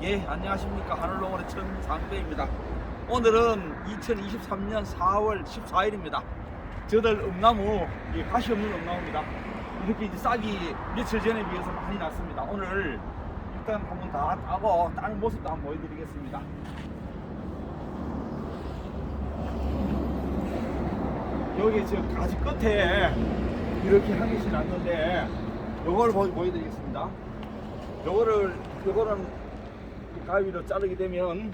예, 안녕하십니까. 하늘농원의 천상배입니다. 오늘은 2023년 4월 14일입니다. 저들 음나무, 가시 없는 음나무입니다. 이렇게 이제 싹이 며칠 전에 비해서 많이 났습니다. 오늘 일단 한번 다 따고 따는 모습도 한번 보여드리겠습니다. 여기 저 가지 끝에 이렇게 한 개씩 났는데 요걸 보여드리겠습니다. 요거는 가위로 자르게 되면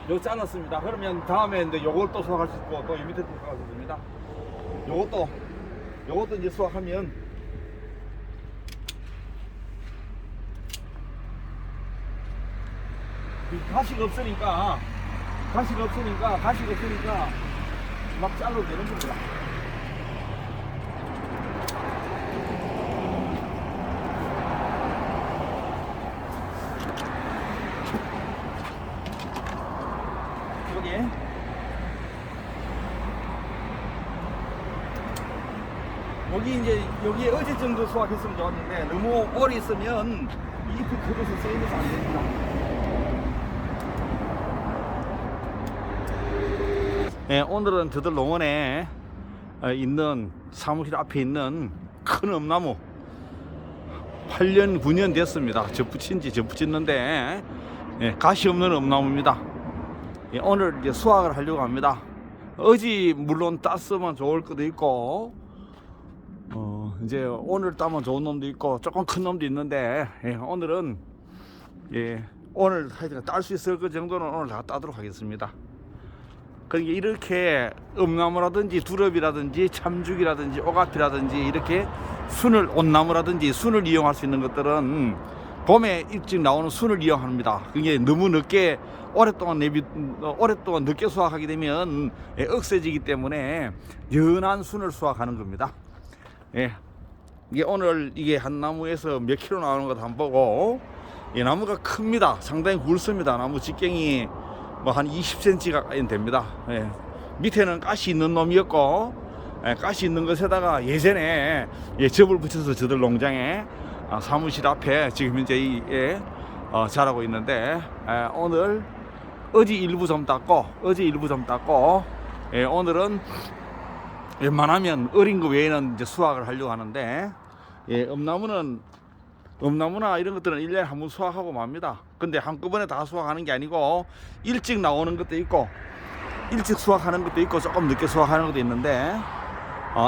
요 잘랐습니다. 그러면 다음에 이제 요걸 또 수확할 수 있고 또 이 밑에 또 수확할 수 있습니다. 요것도 이제 수확하면 가시가 없으니까 막 잘라도 되는 겁니다. 여기에 어제 정도 수확했으면 좋았는데 너무 오래 있으면 이 잎이 커져서 썩어서 안 됩니다. 네, 오늘은 저들 농원에 있는 사무실 앞에 있는 큰 엄나무 8년 9년 됐습니다. 접붙였는데 가시 없는 엄나무입니다. 오늘 이제 수확을 하려고 합니다. 어제 물론 땄으면 좋을 것도 있고 이제 오늘 따면 좋은 놈도 있고 조금 큰 놈도 있는데 오늘은 오늘 하여튼 딸 수 있을 그 정도는 오늘 다 따도록 하겠습니다. 그러니까 이렇게 음나무라든지 두릅이라든지 참죽이라든지 오가피라든지 이렇게 온나무라든지 순을 이용할 수 있는 것들은 봄에 일찍 나오는 순을 이용합니다. 그게 너무 늦게 오랫동안 늦게 수확하게 되면 억세지기 때문에 연한 순을 수확하는 겁니다. 이게 오늘 이게 한 나무에서 몇 킬로 나오는 것도 한번 보고, 이 나무가 큽니다. 상당히 굵습니다. 나무 직경이 뭐 한 20cm 가까이 됩니다. 밑에는 가시 있는 놈이었고, 가시 있는 것에다가 예전에 접을 붙여서 저들 농장에 사무실 앞에 지금 현재 자라고 있는데, 오늘 어제 일부 좀 땄고 오늘은 웬만하면 어린 거 외에는 이제 수확을 하려고 하는데, 음나무나 이런 것들은 1년에 한 번 수확하고 맙니다. 근데 한꺼번에 다 수확하는 게 아니고 일찍 나오는 것도 있고 일찍 수확하는 것도 있고 조금 늦게 수확하는 것도 있는데,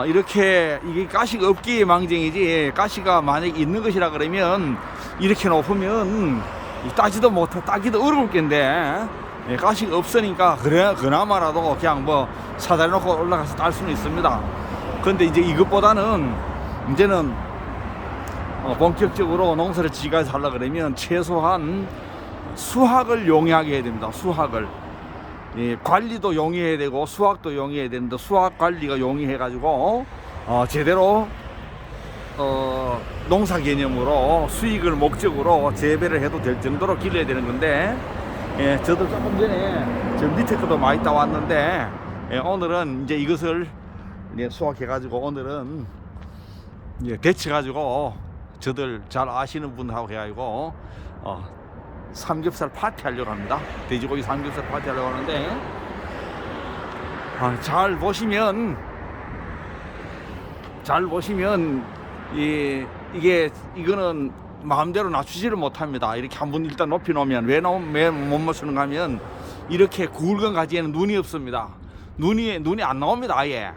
이렇게 이게 가시가 없기에 망정이지, 가시가 만약에 있는 것이라 그러면 이렇게 높으면 따기도 어려울 텐데, 가시가 없으니까 그나마라도 그냥 뭐 사다리 놓고 올라가서 딸 수는 있습니다. 근데 이제 이것보다는 이제는 본격적으로 농사를 지어서 하려고 그러면 최소한 수확을 용이하게 해야 됩니다. 수확을 관리도 용이해야 되고 수확도 용이해야 되는데, 수확 관리가 용이해 가지고 제대로 농사 개념으로 수익을 목적으로 재배를 해도 될 정도로 길러야 되는 건데, 저도 조금 전에 저 밑에 것도 많이 따왔는데, 오늘은 이제 이것을 수확해 가지고 오늘은 데쳐 가지고 저들 잘 아시는 분하고 해가지고 삼겹살 파티 하려고 합니다. 돼지고기 삼겹살 파티 하려고 하는데, 잘 보시면 이거는 마음대로 낮추지를 못합니다. 이렇게 한번 일단 높이 놓으면 왜 못 맞추는가 하면, 이렇게 굵은 가지에는 눈이 없습니다. 눈이 안 나옵니다. 아예.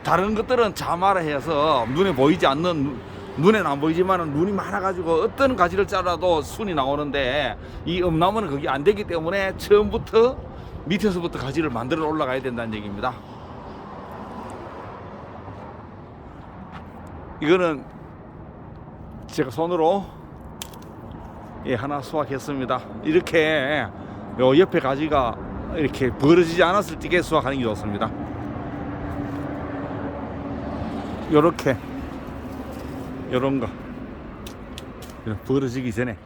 다른 것들은 자마라 해서 눈에는 안 보이지만 눈이 많아가지고 어떤 가지를 잘라도 순이 나오는데, 이 엄나무는 그게 안 되기 때문에 처음부터 밑에서부터 가지를 만들어 올라가야 된다는 얘기입니다. 이거는 제가 손으로 하나 수확했습니다. 이렇게 요 옆에 가지가 이렇게 벌어지지 않았을 때 수확하는 게 좋습니다. 요렇게 요런 거 벌어지기 전에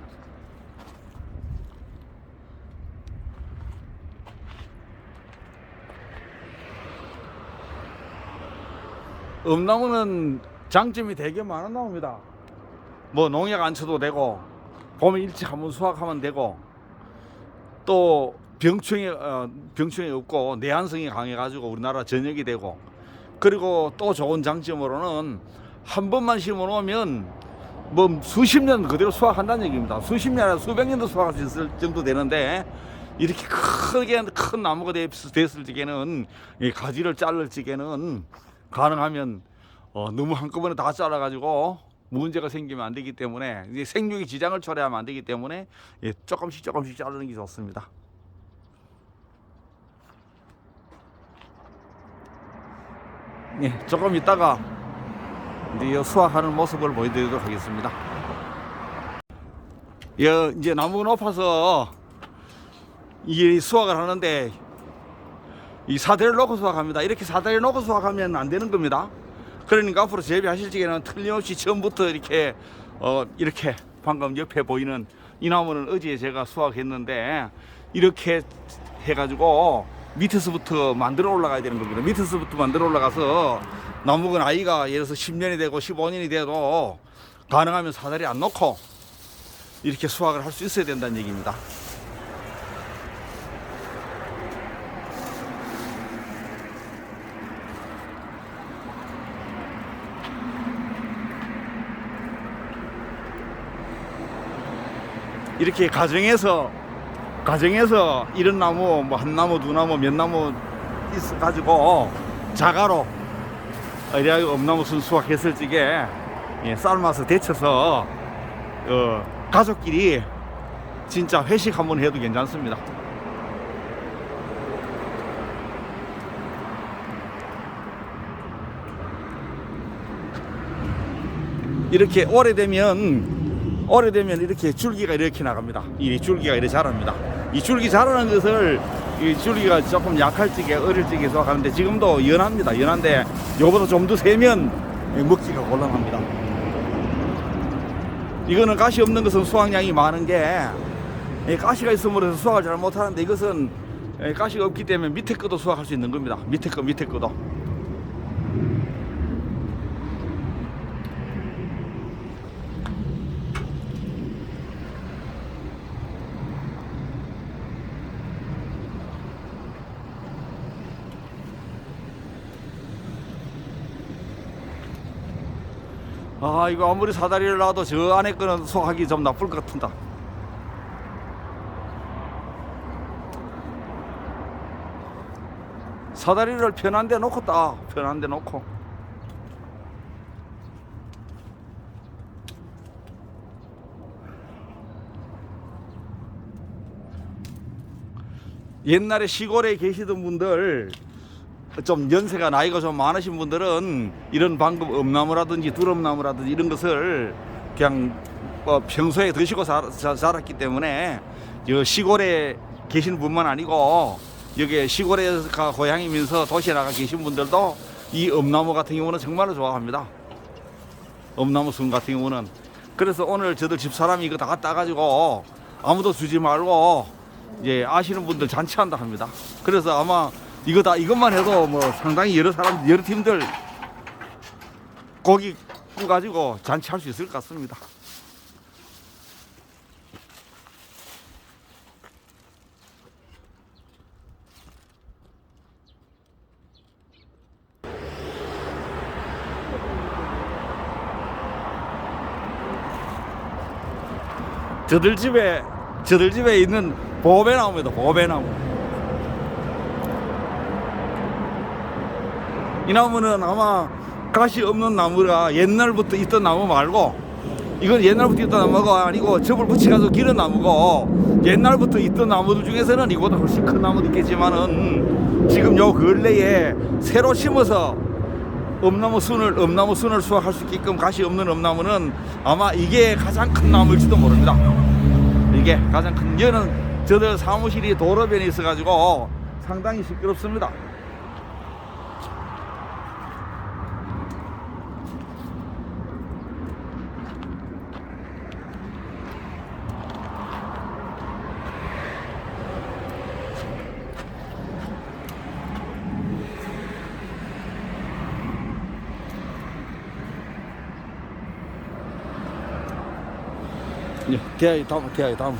엄나무는 장점이 되게 많은 나무입니다. 뭐 농약 안 쳐도 되고 봄에 일찍 한번 수확하면 되고 또 병충해 없고 내한성이 강해가지고 우리나라 전역이 되고 그리고 또 좋은 장점으로는 한 번만 심어 놓으면 뭐 수십 년 그대로 수확한다는 얘기입니다. 수십 년, 수백 년도 수확할 수 있을 정도 되는데 이렇게 크게 큰 나무가 됐을 적에는 이 가지를 자를 적에는 가능하면 너무 한꺼번에 다 잘라가지고 문제가 생기면 안 되기 때문에 이제 생육에 지장을 초래하면 안 되기 때문에 조금씩 자르는 게 좋습니다. 조금 있다가 이제 수확하는 모습을 보여드리도록 하겠습니다. 이제 나무가 높아서 이 수확을 하는데 이 사대를 놓고 수확합니다. 이렇게 사대를 놓고 수확하면 안 되는 겁니다. 그러니까 앞으로 재배하실 적에는 틀림없이 처음부터 이렇게 이렇게 방금 옆에 보이는 이 나무는 어제 제가 수확했는데 이렇게 해가지고 밑에서부터 만들어 올라가야 되는 겁니다. 밑에서부터 만들어 올라가서 나무가 나이가 예를 들어서 10년이 되고 15년이 돼도 가능하면 사다리 안 놓고 이렇게 수확을 할 수 있어야 된다는 얘기입니다. 이렇게 가정에서 이런 나무 뭐 한 나무 두 나무 몇 나무 있어 가지고 자가로 이래 엄나무 순 수확했을 적에 삶아서 데쳐서 가족끼리 진짜 회식 한번 해도 괜찮습니다. 이렇게 오래되면 이렇게 줄기가 이렇게 나갑니다. 이 줄기가 이렇게 자랍니다. 이 줄기 자라는 것을 이 줄기가 조금 약할 적에 어릴 적에 수확하는데 지금도 연합니다. 연한데 요보다 좀 더 세면 먹기가 곤란합니다. 이거는 가시 없는 것은 수확량이 많은 게 가시가 있으므로 수확을 잘 못하는데 이것은 가시가 없기 때문에 밑에 거도 수확할 수 있는 겁니다. 밑에 거도. 이거 아무리 사다리를 놔도 저 안에 거는 수확하기 좀 나쁠 것 같은다. 사다리를 편한 데 놓고 편한 데 놓고. 옛날에 시골에 계시던 분들 좀 연세가 나이가 좀 많으신 분들은 이런 방법 엄나무라든지 두릅나무라든지 이런 것을 그냥 평소에 드시고 자랐기 때문에 시골에 계시는 분만 아니고 여기 시골에가 고향이면서 도시에 나가 계신 분들도 이 엄나무 같은 경우는 정말로 좋아합니다. 엄나무 순 같은 경우는. 그래서 오늘 저들 집사람이 이거 다 따가지고 아무도 주지 말고 아시는 분들 잔치한다 합니다. 그래서 아마 이것만 해도 뭐 상당히 여러 팀들 고기 구가지고 잔치할 수 있을 것 같습니다. 저들 집에 있는 보배나무입니다. 보배나무. 이 나무는 아마 가시 없는 나무가 옛날부터 있던 나무 말고 이건 옛날부터 있던 나무가 아니고 접을 붙여가지고 기른 나무고 옛날부터 있던 나무들 중에서는 이보다 훨씬 큰 나무도 있겠지만은 지금 요 근래에 새로 심어서 엄나무 순을 수확할 수 있게끔 가시 없는 엄나무는 아마 이게 가장 큰 나무일지도 모릅니다. 이게 가장 큰. 얘는 저들 사무실이 도로변에 있어가지고 상당히 시끄럽습니다. 대야이 다음, 대야이 다음.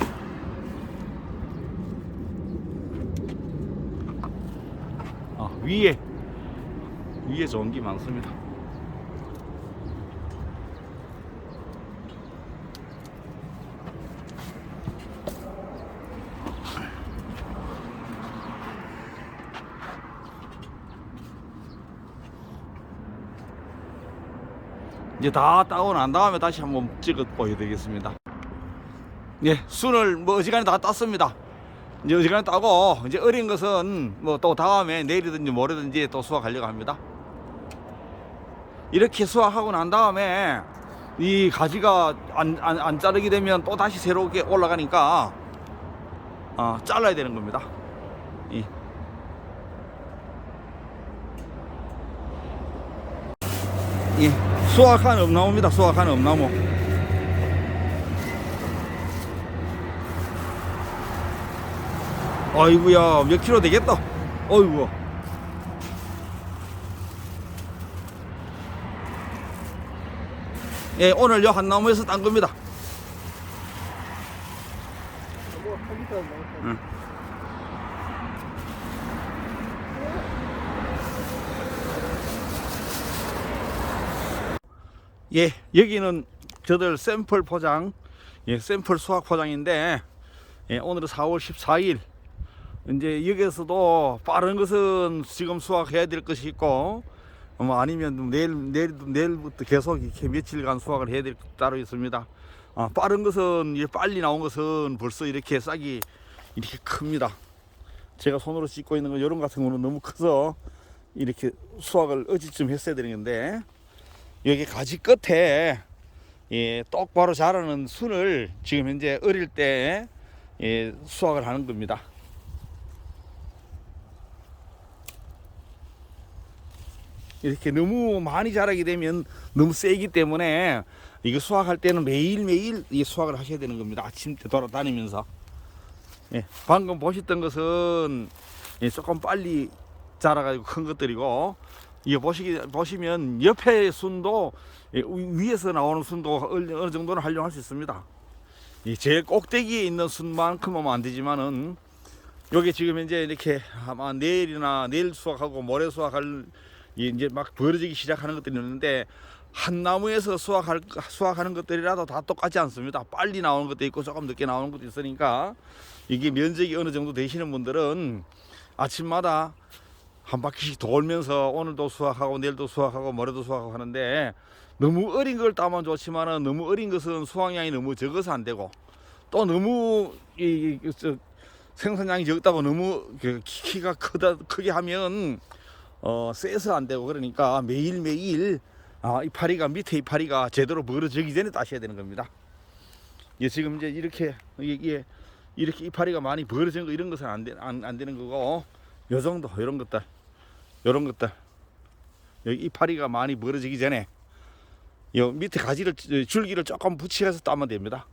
위에 좋은 게 많습니다. 이제 다 따고 난 다음에 다시 한번 찍어 보여드리겠습니다. 예, 순을 뭐 어지간히 다 땄습니다. 이제 어지간히 따고 이제 어린 것은 뭐 또 다음에 내일이든지 모레든지 또 수확하려고 합니다. 이렇게 수확하고 난 다음에 이 가지가 안 자르게 되면 또 다시 새롭게 올라가니까 잘라야 되는 겁니다. 예, 수확한 엄나무입니다. 수확한 엄나무. 아이구야, 몇 킬로 되겠다. 어이구. 예, 오늘 요 한 나무에서 딴 겁니다. 응. 예, 여기는 저들 샘플 포장, 예, 샘플 수확 포장인데, 예, 오늘은 4월 14일. 이제 여기에서도 빠른 것은 지금 수확해야 될 것이 있고, 아니면 내일부터 계속 이렇게 며칠간 수확을 해야 될 것 따로 있습니다. 빠른 것은, 빨리 나온 것은 벌써 이렇게 싹이 이렇게 큽니다. 제가 손으로 씻고 있는 거, 이런 같은 거는 너무 커서 이렇게 수확을 어디쯤 했어야 되는 건데, 여기 가지 끝에 똑바로 자라는 순을 지금 현재 어릴 때 수확을 하는 겁니다. 이렇게 너무 많이 자라게 되면 너무 세기 때문에 이거 수확할 때는 매일매일 수확을 하셔야 되는 겁니다. 아침 때 돌아다니면서. 방금 보셨던 것은 조금 빨리 자라가지고 큰 것들이고, 이거 보시면 옆에 순도, 위에서 나오는 순도 어느 정도는 활용할 수 있습니다. 제일 꼭대기에 있는 순만큼은 안 되지만은, 여기 지금 이제 이렇게 아마 내일 수확하고 모레 수확할 이제 막 벌어지기 시작하는 것들이 있는데, 한 나무에서 수확하는 것들이라도 다 똑같지 않습니다. 빨리 나오는 것도 있고 조금 늦게 나오는 것도 있으니까, 이게 면적이 어느 정도 되시는 분들은 아침마다 한 바퀴씩 돌면서 오늘도 수확하고 내일도 수확하고 모레도 수확하고 하는데, 너무 어린 걸 따면 좋지만은 너무 어린 것은 수확량이 너무 적어서 안 되고, 또 너무 생산량이 적다고 너무 키가 크게 하면 세서 안 되고, 그러니까 매일매일 밑에 이파리가 제대로 벌어지기 전에 따셔야 되는 겁니다. 지금 이제 이렇게 이파리가 많이 벌어진 거, 이런 것은 안 되는 거고, 요 정도, 이런 것들 여기 이파리가 많이 벌어지기 전에 요 밑에 줄기를 조금 붙여서 따면 됩니다.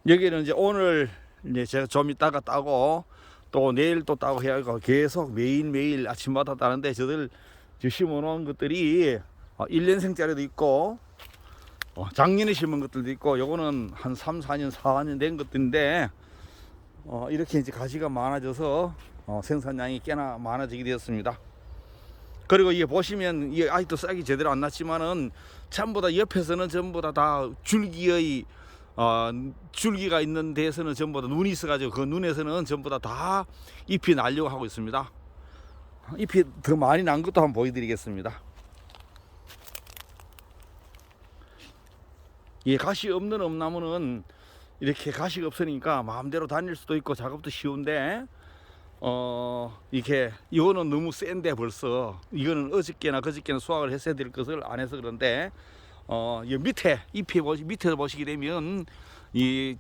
여기는 이제 오늘 이제 제가 좀 이따가 따고 또 내일 또 따고 해야 하고, 계속 매일매일 아침마다 따는데, 저들 심어 놓은 것들이 1년생짜리도 있고 작년에 심은 것들도 있고, 요거는 한 3, 4년, 4년 된 것들인데, 이렇게 이제 가지가 많아져서 생산량이 꽤나 많아지게 되었습니다. 그리고 이게 보시면 이게 아직도 싹이 제대로 안 났지만은, 전부 다 옆에서는 전부 다 줄기가 있는 데에서는 전부 다 눈이 있어가지고, 그 눈에서는 전부 다 잎이 나려고 하고 있습니다. 잎이 더 많이 난 것도 한번 보여드리겠습니다. 가시 없는 엄나무는 이렇게 가시가 없으니까 마음대로 다닐 수도 있고 작업도 쉬운데, 이거는 너무 센데, 벌써 이거는 어저께나 그저께나 수확을 했어야 될 것을 안 해서 그런데, 이 밑에 보시게 되면 이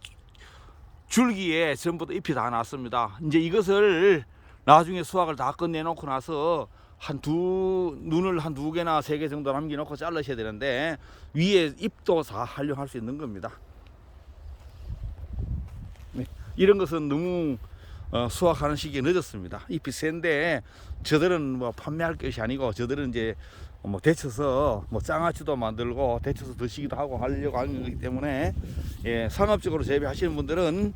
줄기에 전부 다 잎이 다 났습니다. 이제 이것을 나중에 수확을 다 끝내놓고 나서 눈을 한 2개나 3개 정도 남겨놓고 자르셔야 되는데, 위에 잎도 다 활용할 수 있는 겁니다. 이런 것은 너무 수확하는 시기에 늦었습니다. 잎이 센데 저들은 뭐 판매할 것이 아니고 저들은 이제 뭐 데쳐서 뭐 장아찌도 만들고 데쳐서 드시기도 하고 하려고 하는 거기 때문에 예, 상업적으로 재배하시는 분들은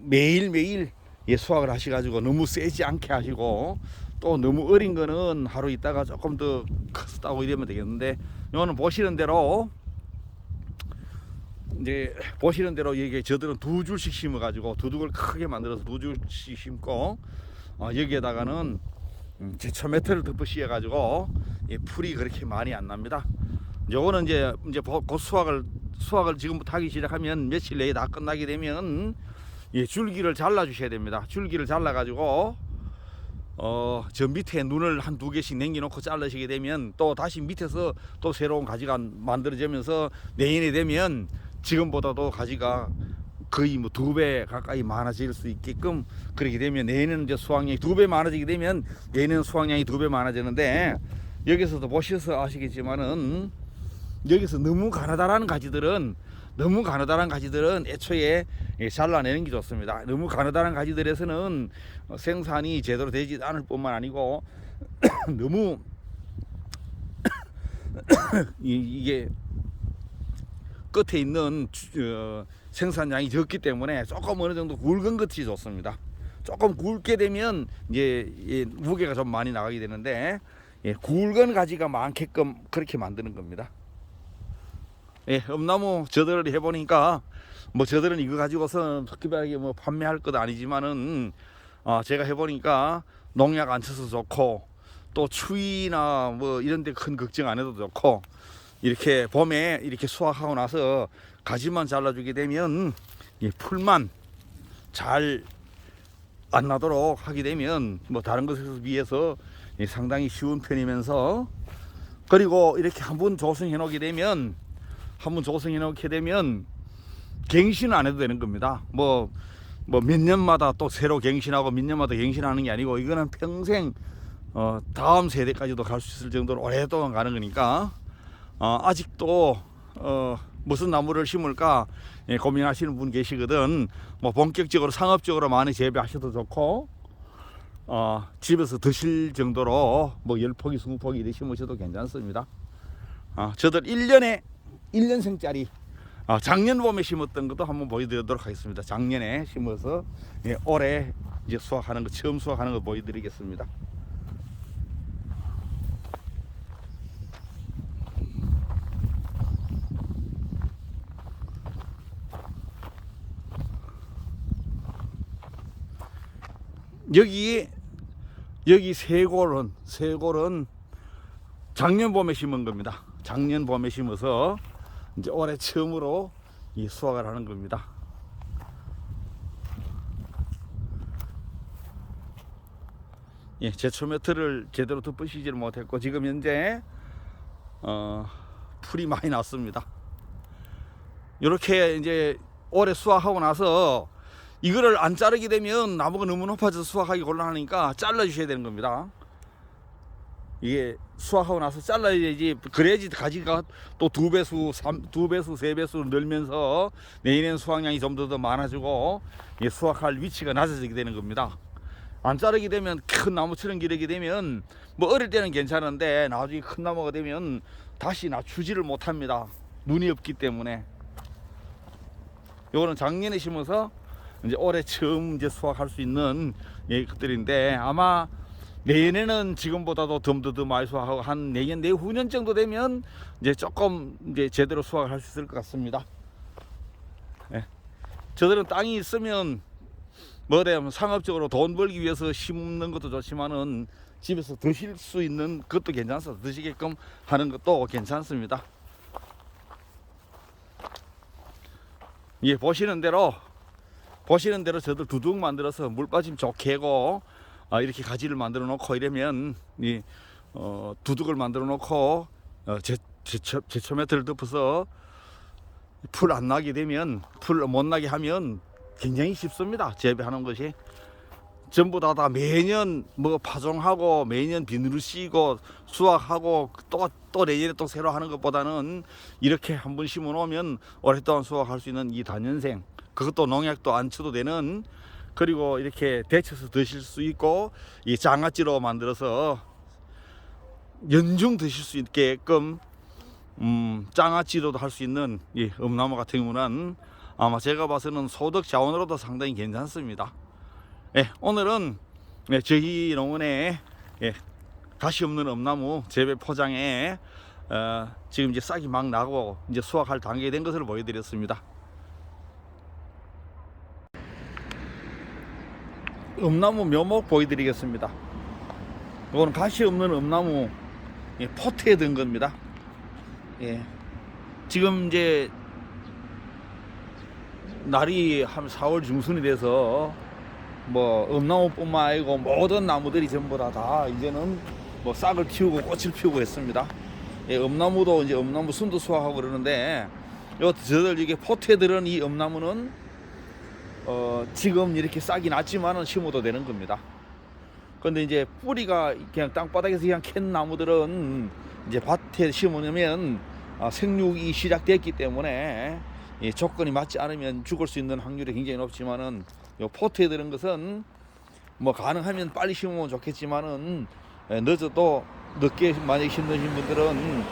매일매일 예, 수확을 하셔가지고 너무 세지 않게 하시고 또 너무 어린 거는 하루 있다가 조금 더 커서 따고 이러면 되겠는데 이거는 보시는 대로 이제 보시는 대로 이게 저들은 두 줄씩 심어 가지고 두둑을 크게 만들어서 두 줄씩 심고 여기에다가는 제초 매트를 덮어 씌워 가지고 풀이 그렇게 많이 안 납니다. 요거는 이제 곧 수확을 지금부터 하기 시작하면 며칠 내에 다 끝나게 되면 줄기를 잘라 주셔야 됩니다. 줄기를 잘라 가지고 저 밑에 눈을 한 두 개씩 남겨 놓고 잘라시게 되면 또 다시 밑에서 또 새로운 가지가 만들어지면서 내년에 되면 지금보다도 가지가 거의 뭐 2배 가까이 많아질 수 있게끔 그렇게 되면 내년은 이제 수확량이 2배 많아지게 되면 내년은 수확량이 2배 많아지는데 여기서도 보셔서 아시겠지만은 여기서 너무 가느다란 가지들은 애초에 잘라내는 게 좋습니다. 너무 가느다란 가지들에서는 생산이 제대로 되지 않을 뿐만 아니고 너무 이게 끝에 있는 생산량이 적기 때문에 조금 어느 정도 굵은 것이 좋습니다. 조금 굵게 되면 이제 무게가 좀 많이 나가게 되는데 굵은 가지가 많게끔 그렇게 만드는 겁니다. 엄나무 저들을 해보니까 뭐 저들은 이거 가지고서 특별하게 뭐 판매할 것 아니지만은 제가 해보니까 농약 안 쳐서 좋고 또 추위나 뭐 이런 데 큰 걱정 안 해도 좋고 이렇게 봄에 이렇게 수확하고 나서 가지만 잘라주게 되면 이 풀만 잘 안 나도록 하게 되면 뭐 다른 것에 비해서 상당히 쉬운 편이면서 그리고 이렇게 한번 조성해 놓게 되면 갱신은 안 해도 되는 겁니다. 뭐 몇 년마다 또 새로 갱신하고 몇 년마다 갱신하는 게 아니고 이거는 평생 다음 세대까지도 갈 수 있을 정도로 오랫동안 가는 거니까 아직도 무슨 나무를 심을까 고민하시는 분 계시거든. 뭐 본격적으로 상업적으로 많이 재배하셔도 좋고 집에서 드실 정도로 뭐 10포기 20포기 이렇게 심으셔도 괜찮습니다. 저들 1년생짜리 작년 봄에 심었던 것도 한번 보여드리도록 하겠습니다. 작년에 심어서 올해 이제 수확하는 거 처음 수확하는 거 보여드리겠습니다. 여기 세 골은 작년 봄에 심은 겁니다. 작년 봄에 심어서 이제 올해 처음으로 이 수확을 하는 겁니다. 제초 매트를 제대로 덮으시지를 못했고 지금 현재 풀이 많이 났습니다. 이렇게 이제 올해 수확하고 나서 이거를 안 자르게 되면 나무가 너무 높아져서 수확하기 곤란하니까 잘라 주셔야 되는 겁니다. 이게 수확하고 나서 잘라야지, 그래야지 가지가 또 2배수, 2배수, 3배수 늘면서 내년엔 수확량이 좀 더 많아지고 수확할 위치가 낮아지게 되는 겁니다. 안 자르게 되면 큰 나무처럼 기르게 되면 뭐 어릴 때는 괜찮은데 나중에 큰 나무가 되면 다시 낮추지를 못합니다. 눈이 없기 때문에. 요거는 작년에 심어서 이제 올해 처음 이제 수확할 수 있는 것들인데 아마 내년에는 지금보다도 좀 더 많이 수확하고 한 내년 내후년 정도 되면 이제 조금 이제 제대로 수확을 할 수 있을 것 같습니다. 저들은 땅이 있으면 뭐래면 상업적으로 돈 벌기 위해서 심는 것도 좋지만은 집에서 드실 수 있는 것도 괜찮습니다. 드시게끔 하는 것도 괜찮습니다. 보시는 대로 저들 두둑 만들어서 물 빠짐 좋게 하고 이렇게 가지를 만들어 놓고 이러면 두둑을 만들어 놓고 제초 매트를 덮어서 풀 안 나게 되면, 풀 못 나게 하면 굉장히 쉽습니다. 재배하는 것이 전부 다 매년 뭐 파종하고 매년 비누를 씌고 수확하고 또 내년에 또 새로 하는 것보다는 이렇게 한번 심어 놓으면 오랫동안 수확할 수 있는 이 단연생, 그것도 농약도 안 쳐도 되는 그리고 이렇게 데쳐서 드실 수 있고, 이 장아찌로 만들어서 연중 드실 수 있게끔 장아찌로도 할 수 있는 이 엄나무 같은 경우는 아마 제가 봐서는 소득 자원으로도 상당히 괜찮습니다. 예, 오늘은 저희 농원에 가시 없는 엄나무 재배 포장에 지금 이제 싹이 막 나고 이제 수확할 단계에 된 것을 보여드렸습니다. 엄나무 묘목 보여드리겠습니다. 이거는 가시 없는 엄나무 포트에 든 겁니다. 지금 이제 날이 한 4월 중순이 돼서 뭐 엄나무뿐만 아니고 모든 나무들이 전부 다 이제는 뭐 싹을 틔우고 꽃을 피우고 했습니다. 엄나무도 이제 엄나무 순도 수확하고 그러는데, 저들 이게 포트에 들은 이 엄나무는 지금 이렇게 싹이 났지만은 심어도 되는 겁니다. 근데 이제 뿌리가 그냥 땅바닥에서 그냥 캔 나무들은 이제 밭에 심으면 생육이 시작됐기 때문에 조건이 맞지 않으면 죽을 수 있는 확률이 굉장히 높지만은, 요 포트에 들은 것은 뭐 가능하면 빨리 심으면 좋겠지만은 늦어도 늦게 만약에 심으신 분들은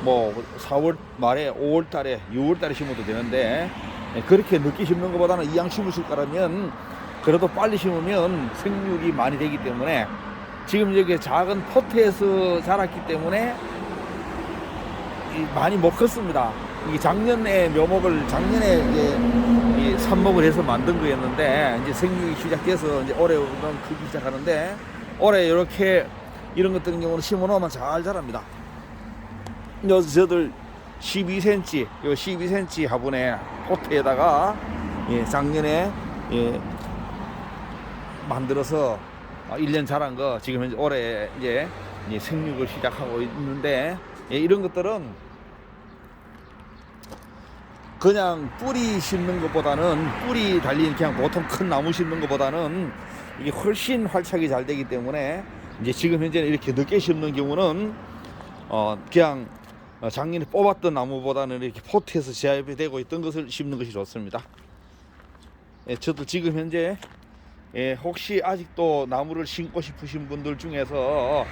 뭐 4월 말에 5월 달에 6월 달에 심어도 되는데, 그렇게 늦게 심는 것보다는 이왕 심으실 거라면 그래도 빨리 심으면 생육이 많이 되기 때문에, 지금 여기 작은 포트에서 자랐기 때문에 많이 못 컸습니다. 이 작년에 묘목을 작년에 이제 삽목을 해서 만든 거였는데, 이제 생육이 시작돼서 이제 올해는 크기 시작하는데, 올해 이렇게 이런 것 같은 경우는 심어 놓으면 잘 자랍니다. 저들 12cm, 요 12cm 화분에 포트에다가 작년에 만들어서 1년 자란 거 지금 현재 올해 이제 생육을 시작하고 있는데, 이런 것들은 그냥 뿌리 심는 것보다는, 뿌리 달린 그냥 보통 큰 나무 심는 것보다는 이게 훨씬 활착이 잘 되기 때문에, 이제 지금 현재는 이렇게 늦게 심는 경우는 그냥 작년에 뽑았던 나무보다는 이렇게 포트에서 재배이 되고 있던 것을 심는 것이 좋습니다. 저도 지금 현재 혹시 아직도 나무를 심고 싶으신 분들 중에서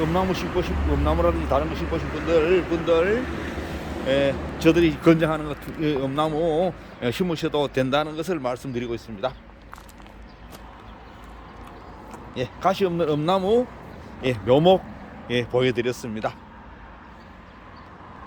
엄나무라든지 다른 거 심고 싶은 분들 저들이 권장하는 것 엄나무 심으셔도 된다는 것을 말씀드리고 있습니다. 가시 없는 엄나무 묘목 보여드렸습니다.